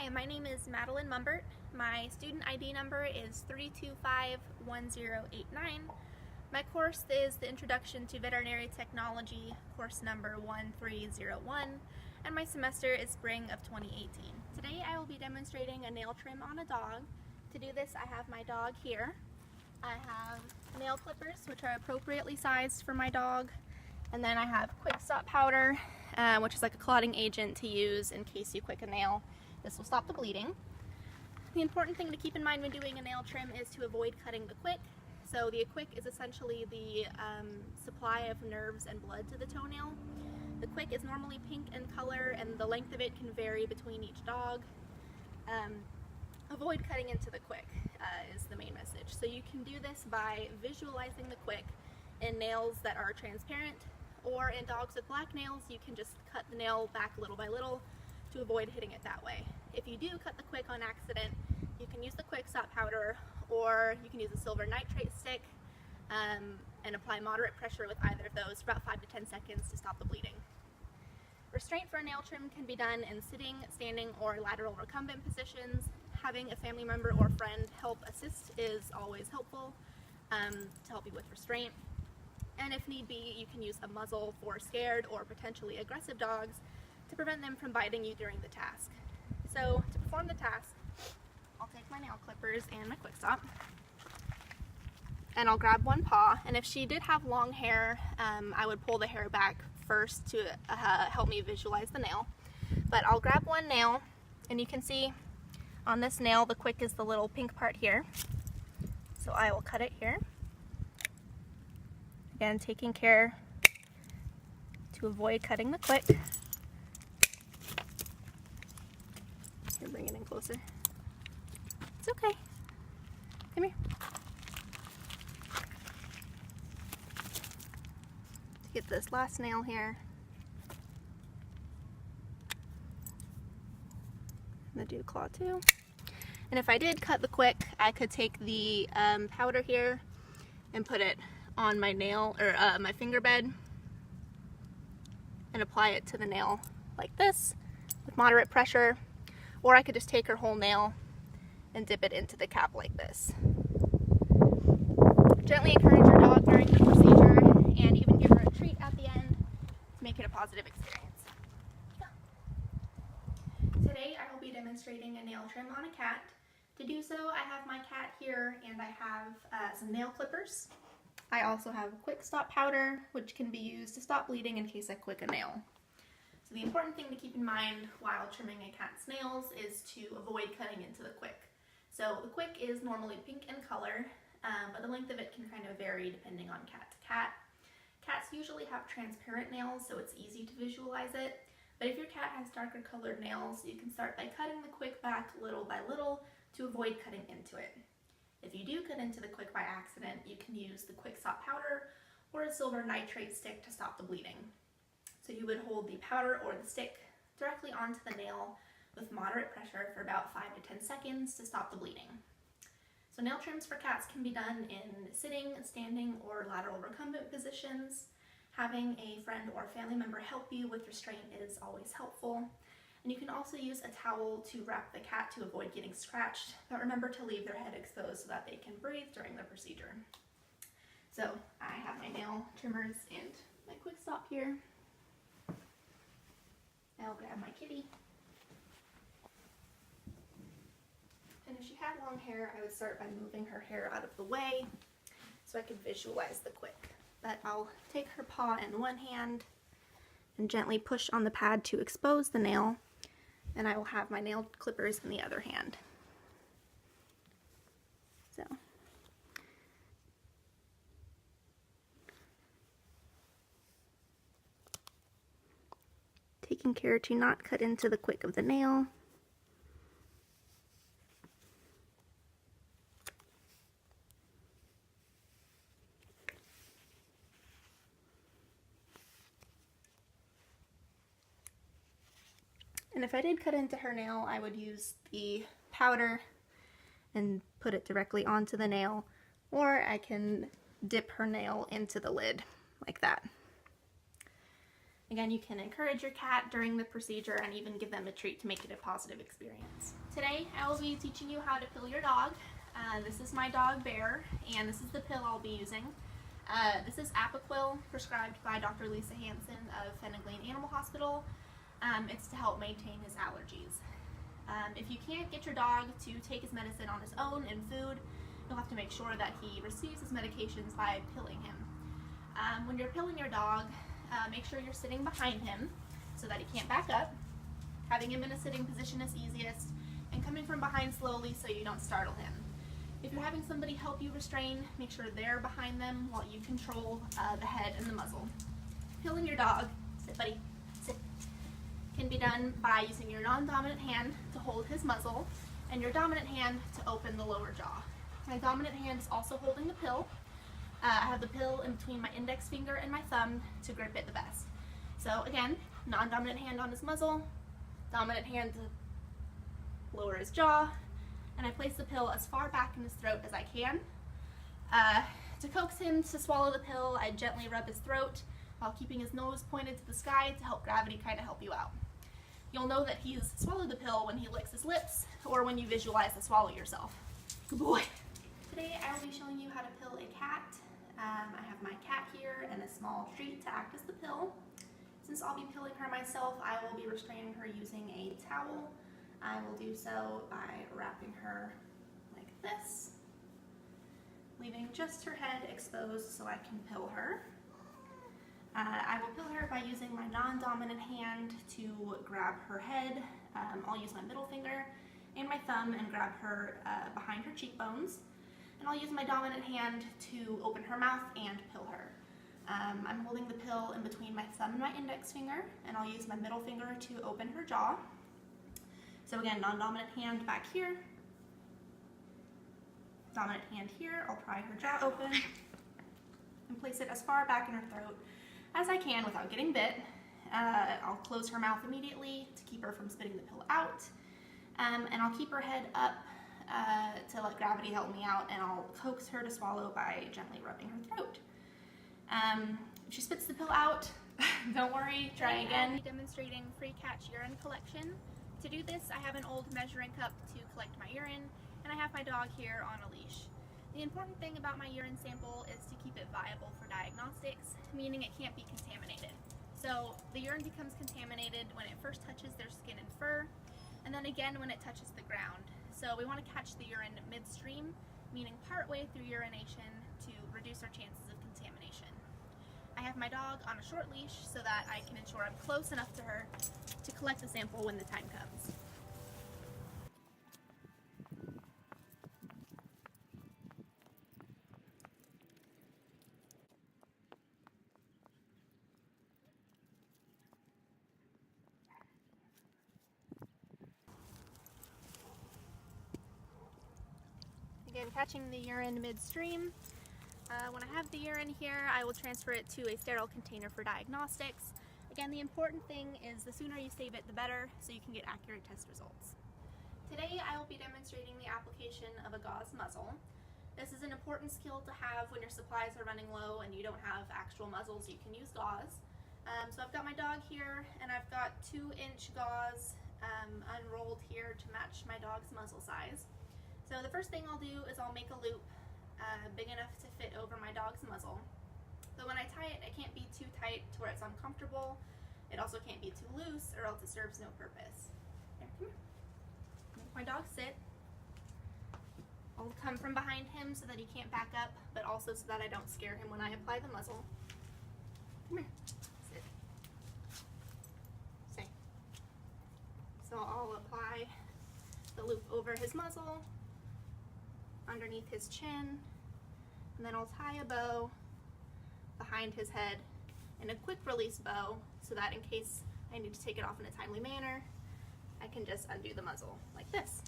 Hi, my name is Madeline Mumbert. My student ID number is 3251089. My course is the Introduction to Veterinary Technology, course number 1301, and my semester is spring of 2018. Today I will be demonstrating a nail trim on a dog. To do this, I have my dog here. I have nail clippers, which are appropriately sized for my dog, and then I have quick stop powder, which is like a clotting agent to use in case you quick a nail. This will stop the bleeding. The important thing to keep in mind when doing a nail trim is to avoid cutting the quick. So the quick is essentially the supply of nerves and blood to the toenail. The quick is normally pink in color, and the length of it can vary between each dog. Avoid cutting into the quick is the main message. So you can do this by visualizing the quick in nails that are transparent, or in dogs with black nails you can just cut the nail back little by little to avoid hitting it that way. If you do cut the quick on accident, you can use the quick stop powder, or you can use a silver nitrate stick and apply moderate pressure with either of those for about 5 to 10 seconds to stop the bleeding. Restraint for a nail trim can be done in sitting, standing, or lateral recumbent positions. Having a family member or friend help assist is always helpful to help you with restraint. And if need be, you can use a muzzle for scared or potentially aggressive dogs to prevent them from biting you during the task. So to perform the task, I'll take my nail clippers and my quick stop, and I'll grab one paw, and if she did have long hair, I would pull the hair back first to help me visualize the nail. But I'll grab one nail, and you can see on this nail the quick is the little pink part here. So I will cut it here. Again, taking care to avoid cutting the quick. Here, bring it in closer. It's okay. Come here. To get this last nail here. I'm gonna do claw too. And if I did cut the quick, I could take the powder here and put it on my nail, or my finger bed, and apply it to the nail like this with moderate pressure, or I could just take her whole nail and dip it into the cap like this. Gently encourage your dog during the procedure, and even give her a treat at the end to make it a positive experience. Today I will be demonstrating a nail trim on a cat. To do so, I have my cat here, and I have some nail clippers. I also have quick stop powder, which can be used to stop bleeding in case I quick a nail. So the important thing to keep in mind while trimming a cat's nails is to avoid cutting into the quick. So the quick is normally pink in color, but the length of it can kind of vary depending on cat to cat. Cats usually have transparent nails, so it's easy to visualize it. But if your cat has darker colored nails, you can start by cutting the quick back little by little to avoid cutting into it. If you do cut into the quick by accident, you can use the quick stop powder or a silver nitrate stick to stop the bleeding. So you would hold the powder or the stick directly onto the nail with moderate pressure for about 5 to 10 seconds to stop the bleeding. So nail trims for cats can be done in sitting, standing, or lateral recumbent positions. Having a friend or family member help you with restraint is always helpful. And you can also use a towel to wrap the cat to avoid getting scratched, but remember to leave their head exposed so that they can breathe during the procedure. So I have my nail trimmers and my quick stop here. I'll grab my kitty. And if she had long hair, I would start by moving her hair out of the way so I could visualize the quick. But I'll take her paw in one hand and gently push on the pad to expose the nail, and I will have my nail clippers in the other hand. So. Taking care to not cut into the quick of the nail. And if I did cut into her nail, I would use the powder and put it directly onto the nail, or I can dip her nail into the lid like that. Again, you can encourage your cat during the procedure and even give them a treat to make it a positive experience. Today, I will be teaching you how to pill your dog. This is my dog, Bear, and this is the pill I'll be using. This is Apoquil, prescribed by Dr. Lisa Hansen of Fenugreek Animal Hospital. It's to help maintain his allergies. If you can't get your dog to take his medicine on his own in food, you'll have to make sure that he receives his medications by pilling him. When you're pilling your dog, make sure you're sitting behind him so that he can't back up. Having him in a sitting position is easiest, and coming from behind slowly so you don't startle him. If you're having somebody help you restrain, make sure they're behind them while you control the head and the muzzle. Pilling your dog, sit buddy, sit, can be done by using your non-dominant hand to hold his muzzle and your dominant hand to open the lower jaw. My dominant hand is also holding the pill. I have the pill in between my index finger and my thumb to grip it the best. So again, non-dominant hand on his muzzle, dominant hand to lower his jaw, and I place the pill as far back in his throat as I can. To coax him to swallow the pill, I gently rub his throat while keeping his nose pointed to the sky to help gravity kind of help you out. You'll know that he's swallowed the pill when he licks his lips or when you visualize the swallow yourself. Good boy. Today I will be showing you how to pill a cat. I have my cat here and a small treat to act as the pill. Since I'll be pilling her myself, I will be restraining her using a towel. I will do so by wrapping her like this, leaving just her head exposed so I can pill her. I will pill her by using my non-dominant hand to grab her head. I'll use my middle finger and my thumb and grab her behind her cheekbones. And I'll use my dominant hand to open her mouth and pill her. I'm holding the pill in between my thumb and my index finger, and I'll use my middle finger to open her jaw. So again, non-dominant hand back here, dominant hand here. I'll pry her jaw open and place it as far back in her throat as I can without getting bit. I'll close her mouth immediately to keep her from spitting the pill out, and I'll keep her head up to let gravity help me out, and I'll coax her to swallow by gently rubbing her throat. If she spits the pill out, don't worry, try again. I'll be demonstrating free cat urine collection. To do this, I have an old measuring cup to collect my urine, and I have my dog here on a leash. The important thing about my urine sample is to keep it viable for diagnostics, meaning it can't be contaminated. So the urine becomes contaminated when it first touches their skin and fur, and then again when it touches the ground. So we want to catch the urine midstream, meaning partway through urination to reduce our chances of contamination. I have my dog on a short leash so that I can ensure I'm close enough to her to collect the sample when the time comes. Again, catching the urine midstream. When I have the urine here, I will transfer it to a sterile container for diagnostics. Again, the important thing is the sooner you save it, the better, so you can get accurate test results. Today, I will be demonstrating the application of a gauze muzzle. This is an important skill to have when your supplies are running low and you don't have actual muzzles. You can use gauze. So I've got my dog here, and I've got 2-inch gauze unrolled here to match my dog's muzzle size. So the first thing I'll do is I'll make a loop big enough to fit over my dog's muzzle. But when I tie it, it can't be too tight to where it's uncomfortable. It also can't be too loose or else it serves no purpose. Here, come here. Make my dog sit. I'll come from behind him so that he can't back up, but also so that I don't scare him when I apply the muzzle. Come here. Sit. Say. So I'll apply the loop over his muzzle, underneath his chin, and then I'll tie a bow behind his head in a quick release bow so that in case I need to take it off in a timely manner, I can just undo the muzzle like this.